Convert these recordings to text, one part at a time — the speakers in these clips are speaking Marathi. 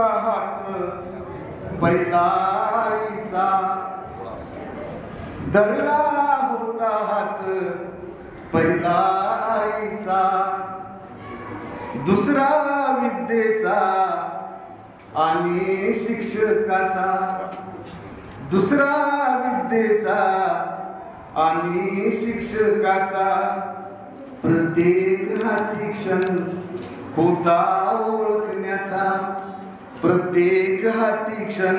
होता हात पहिला आईचा, धरला होता हात पहिला आईचा, दुसरा विद्येचा आणि शिक्षकाचा, दुसरा विद्येचा आणि शिक्षकाचा, प्रत्येक हाती क्षण होता ओळखण्याचा, प्रत्येक हाती क्षण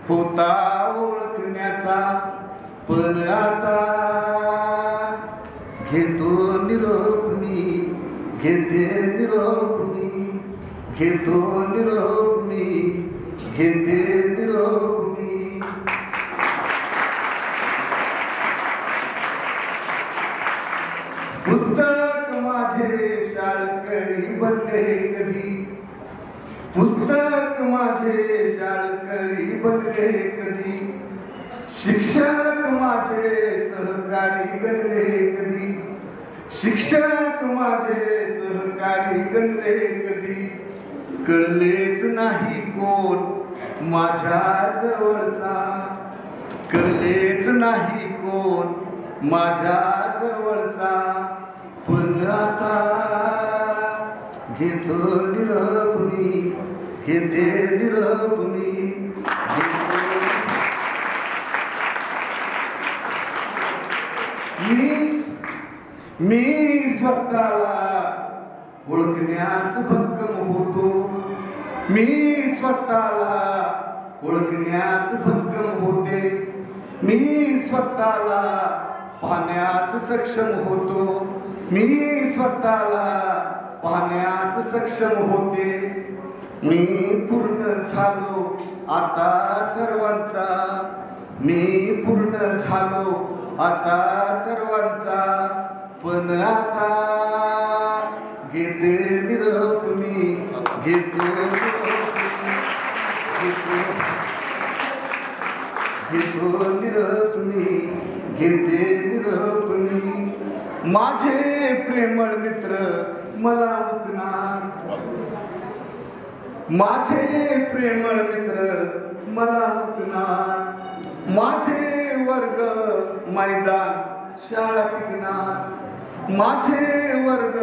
होता ओळखण्याचा, पण आता घेतो निरोप मी, घेते निरोप मी, घेतो निरोप मी, घेते निरोप मी. पुस्तक माझे शाळकरी बनले कधी, पुस्तक माझे शाळकरी बनले कधी, शिक्षक माझे सहकारी गणले कधी, शिक्षक माझे सहकारी गणले कधी, कळलेच नाही कोण माझ्या जवळचा, कळलेच नाही कोण माझ्या जवळचा, पण आता घेतो निरोप मी, घेते निरोप मी. मी स्वतःला ओळखण्यास भक्कम होतो, मी स्वतःला ओळखण्यास भक्कम होते, मी स्वतःला पाहण्यास सक्षम होतो, मी स्वतःला पाहण्यास सक्षम होते. मी पूर्ण झालो आता सर्वांचा, मी पूर्ण झालो आता सर्वांचा, पण आता घेते निरोप मी, घेतो घेतो निरोप मी, घेते निरोप मी. माझे प्रेमळ मित्र मला मुकणार, माझे प्रेमळ मित्र मला मुकणार, माझे वर्ग मैदान शाळा टिकणार, माझे वर्ग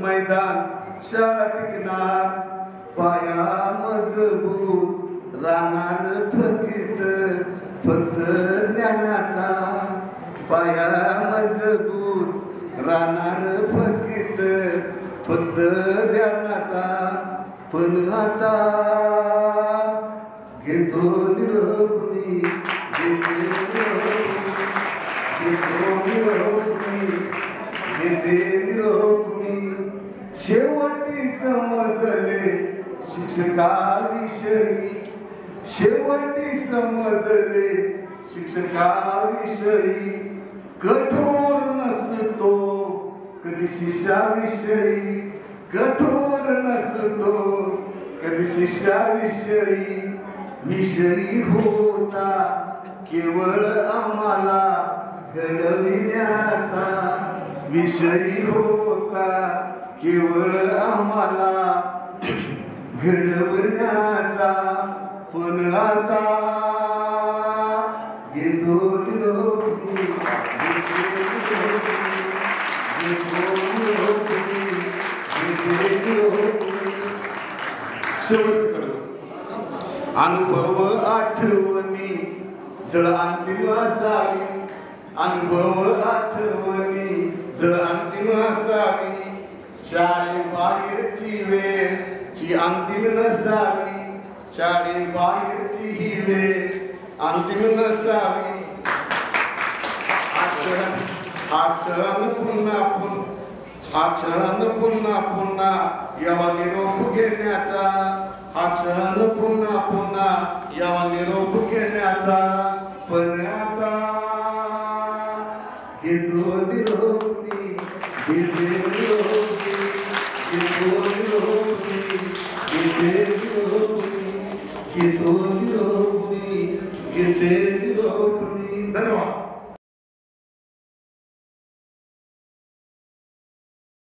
मैदान शाळा टिकणार. पाया मजबूत राहणार फक्त ज्ञानाचा, पाया मजबूत राहणार फक्त ज्ञानाचा, पण आता घेतो निरोप मी, घेतो निरोप मी, घेते निरोप मी. शेवटी समजले शिक्षकाविषयी, शेवटी समजले शिक्षकाविषयी, कठोर नसतो कधी शिष्याविषयी, कठोर नसतो कधी शिष्याविषयी, विषयी होता केवळ आम्हाला घडविण्याचा, विषयी होता केवळ आम्हाला घडविण्याचा, पण आता घेतो निरोप मी, शेवटचं कडवं. अनुभव आठवणी जळ अंतिम असावी, अनुभव आठवणी जळ अंतिम असावी, शाळेबाहेरची वेळ ही अंतिम नसावी, शाळेबाहेरची ही वेळ अंतिम नसावी. हा क्षण पुन्हा पुन्हा यावा निरोप घेण्याचा, हा क्षण पुन्हा यावा निरोप घेण्याचा, पण आता घेतो निरोप मी, घेते निरोप मी, घेतो निरोप मी, घेते निरोप मी, घेतो निरोप मी, घेते निरोप मी. धन्यवाद.